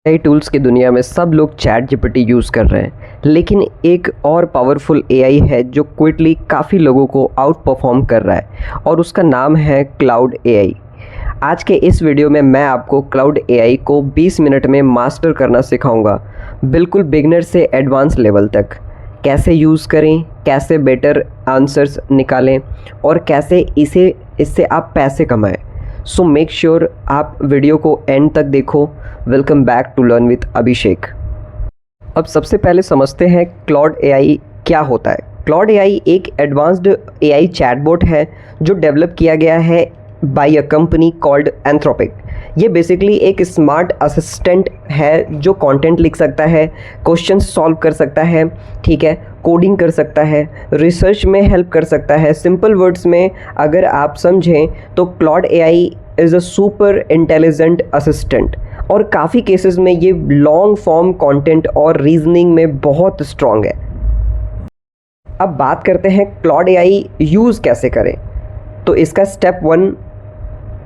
AI tools की दुनिया में सब लोग चैट जीपीटी यूज़ कर रहे हैं, लेकिन एक और पावरफुल एआई है जो क्विकली काफ़ी लोगों को आउट परफॉर्म कर रहा है और उसका नाम है क्लाउड एआई। आज के इस वीडियो में मैं आपको क्लाउड एआई को 20 मिनट में मास्टर करना सिखाऊंगा, बिल्कुल बिगनर से एडवांस लेवल तक। कैसे यूज़ करें, कैसे बेटर आंसर्स निकालें और कैसे इससे आप पैसे कमाएं। सो मेक श्योर आप वीडियो को एंड तक देखो। Welcome back to learn with Abhishek. अब सबसे पहले समझते हैं क्लाउड एआई क्या होता है। क्लाउड एआई एक एडवांस्ड एआई चैटबॉट है जो डेवलप किया गया है by a company called Anthropic. ये बेसिकली एक स्मार्ट असिस्टेंट है जो कंटेंट लिख सकता है, क्वेश्चन सॉल्व कर सकता है, ठीक है, कोडिंग कर सकता है, रिसर्च में हेल्प कर सकता है। सिंपल वर्ड्स में अगर आप समझें तो Claude AI is a super intelligent assistant और काफ़ी केसेस में ये लॉन्ग फॉर्म कंटेंट और रीजनिंग में बहुत स्ट्रॉन्ग है। अब बात करते हैं क्लाउड एआई यूज़ कैसे करें। तो इसका स्टेप 1,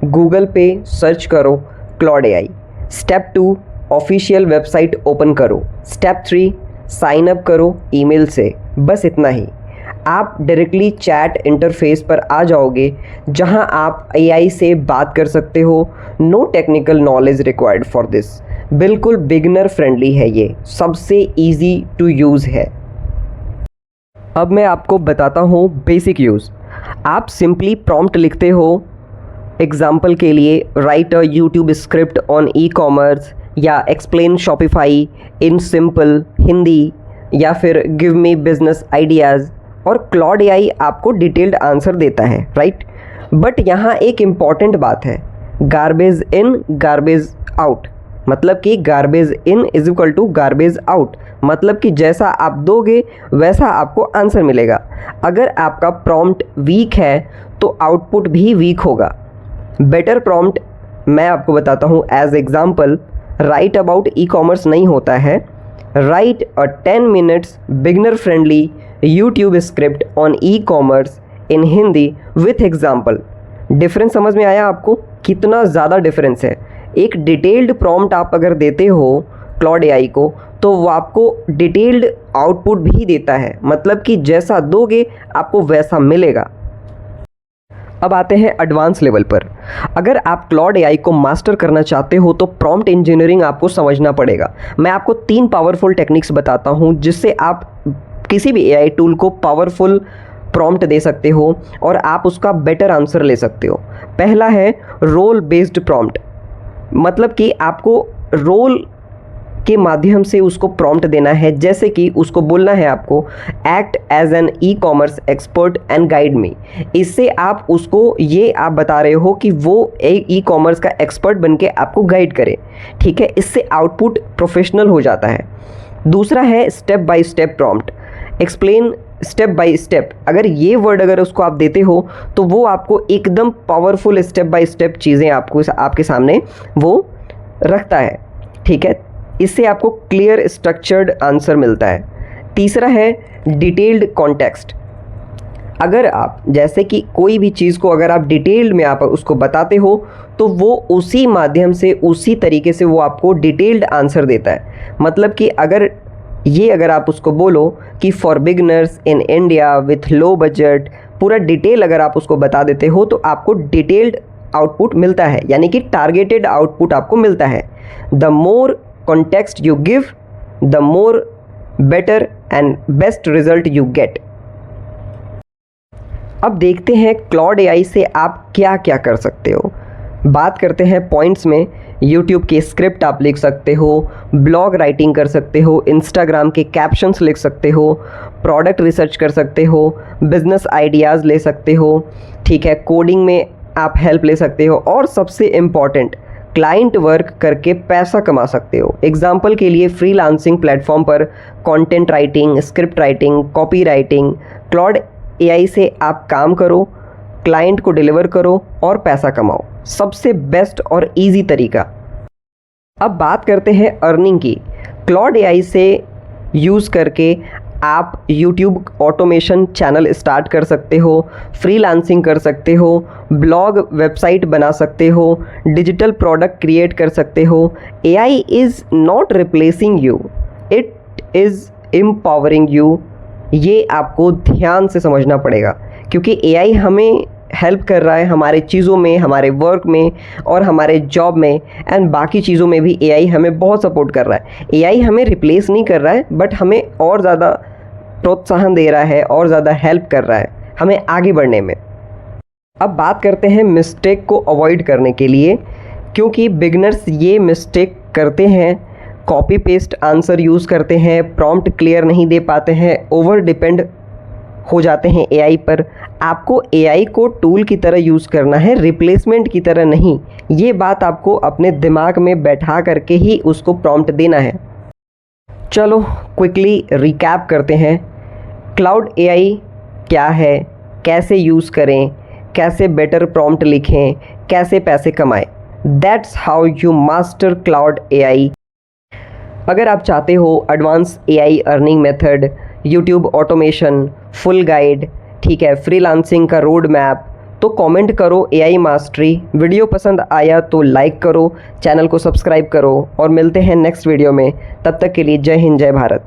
गूगल पे सर्च करो Claude AI. Step 2, official website open करो। स्टेप 3, साइन अप करो ईमेल से। बस इतना ही, आप डायरेक्टली चैट इंटरफेस पर आ जाओगे जहां आप एआई से बात कर सकते हो। No technical knowledge required for this. बिल्कुल बिगिनर फ्रेंडली है, ये सबसे इजी टू यूज़ है। अब मैं आपको बताता हूँ बेसिक यूज़। आप सिंपली प्रॉम्प्ट लिखते हो, एग्जाम्पल के लिए write a YouTube script on e commerce या explain Shopify in simple Hindi या फिर गिव मी बिजनेस आइडियाज़, और क्लाउड एआई आपको डिटेल्ड आंसर देता है, राइट। बट यहाँ एक इम्पॉर्टेंट बात है, गार्बेज इन गार्बेज आउट। मतलब कि garbage in is equal to garbage out, मतलब कि जैसा आप दोगे वैसा आपको आंसर मिलेगा। अगर आपका प्रॉम्प्ट वीक है तो आउटपुट भी वीक होगा। बेटर प्रॉम्प्ट मैं आपको बताता हूँ as example, write about e commerce नहीं होता है, write a 10 minutes beginner friendly YouTube script on e commerce in Hindi with example. Difference समझ में आया आपको? कितना ज़्यादा डिफरेंस है। एक डिटेल्ड प्रॉम्प्ट आप अगर देते हो क्लाउड एआई को तो वो आपको डिटेल्ड आउटपुट भी देता है, मतलब कि जैसा दोगे आपको वैसा मिलेगा। अब आते हैं एडवांस लेवल पर। अगर आप क्लाउड एआई को मास्टर करना चाहते हो तो प्रॉम्प्ट इंजीनियरिंग आपको समझना पड़ेगा। मैं आपको 3 पावरफुल टेक्निक्स बताता हूं जिससे आप किसी भी एआई टूल को पावरफुल प्रॉम्प्ट दे सकते हो और आप उसका बेटर आंसर ले सकते हो। पहला है रोल बेस्ड प्रॉम्प्ट, मतलब कि आपको रोल के माध्यम से उसको प्रॉम्प्ट देना है। जैसे कि उसको बोलना है आपको act as an e commerce expert and guide me. इससे आप उसको ये आप बता रहे हो कि वो ई कॉमर्स का एक्सपर्ट बनके आपको गाइड करे, ठीक है। इससे आउटपुट प्रोफेशनल हो जाता है। दूसरा है step by step prompt, explain step by step. अगर ये वर्ड अगर उसको आप देते हो तो वो आपको एकदम पावरफुल स्टेप बाय स्टेप चीज़ें आपको आपके सामने वो रखता है, ठीक है। इससे आपको क्लियर स्ट्रक्चर्ड आंसर मिलता है। तीसरा है डिटेल्ड कॉन्टेक्स्ट। अगर आप जैसे कि कोई भी चीज़ को अगर आप डिटेल्ड में आप उसको बताते हो तो वो उसी माध्यम से उसी तरीके से वो आपको डिटेल्ड आंसर देता है। मतलब कि अगर आप उसको बोलो कि for beginners in India with low budget, पूरा डिटेल अगर आप उसको बता देते हो तो आपको डिटेल्ड आउटपुट मिलता है, यानी कि टारगेटेड आउटपुट आपको मिलता है। The more context you give, the more better and best result you get। अब देखते हैं क्लाउड एआई से आप क्या क्या कर सकते हो। बात करते हैं पॉइंट्स में। यूट्यूब के स्क्रिप्ट आप लिख सकते हो, ब्लॉग राइटिंग कर सकते हो, इंस्टाग्राम के कैप्शंस लिख सकते हो, प्रोडक्ट रिसर्च कर सकते हो, बिजनेस आइडियाज़ ले सकते हो, ठीक है, कोडिंग में आप हेल्प ले सकते हो और सबसे इम्पॉर्टेंट क्लाइंट वर्क करके पैसा कमा सकते हो। एग्जाम्पल के लिए फ्रीलांसिंग प्लेटफॉर्म पर content writing, script writing, copy writing. Claude AI से आप काम करो, क्लाइंट को डिलीवर करो और पैसा कमाओ। सबसे बेस्ट और इजी तरीका। अब बात करते हैं अर्निंग की। क्लाउड एआई से यूज़ करके आप यूट्यूब ऑटोमेशन चैनल स्टार्ट कर सकते हो, फ्रीलांसिंग कर सकते हो, ब्लॉग वेबसाइट बना सकते हो, डिजिटल प्रोडक्ट क्रिएट कर सकते हो। AI is not replacing you, it is empowering you. ये आपको ध्यान से समझना पड़ेगा, क्योंकि एआई हमें हेल्प कर रहा है हमारे चीज़ों में, हमारे वर्क में और हमारे जॉब में एंड बाकी चीज़ों में भी एआई हमें बहुत सपोर्ट कर रहा है। एआई हमें रिप्लेस नहीं कर रहा है, बट हमें और ज़्यादा प्रोत्साहन दे रहा है और ज़्यादा हेल्प कर रहा है हमें आगे बढ़ने में। अब बात करते हैं मिस्टेक को अवॉइड करने के लिए, क्योंकि बिगनर्स ये मिस्टेक करते हैं, कॉपी पेस्ट आंसर यूज़ करते हैं, प्रॉम्प्ट क्लियर नहीं दे पाते हैं, ओवर डिपेंड हो जाते हैं एआई पर। आपको एआई को टूल की तरह यूज़ करना है, रिप्लेसमेंट की तरह नहीं। ये बात आपको अपने दिमाग में बैठा करके ही उसको प्रॉम्प्ट देना है। चलो क्विकली रिकैप करते हैं, क्लाउड एआई क्या है, कैसे यूज़ करें, कैसे बेटर प्रॉम्प्ट लिखें, कैसे पैसे कमाएं। That's how you master Claude AI. अगर आप चाहते हो advance AI earning method, YouTube automation, full guide, ठीक है, फ्रीलांसिंग का रोड मैप, तो कमेंट करो एआई मास्टरी। वीडियो पसंद आया तो लाइक करो, चैनल को सब्सक्राइब करो और मिलते हैं नेक्स्ट वीडियो में। तब तक के लिए जय हिंद, जय भारत।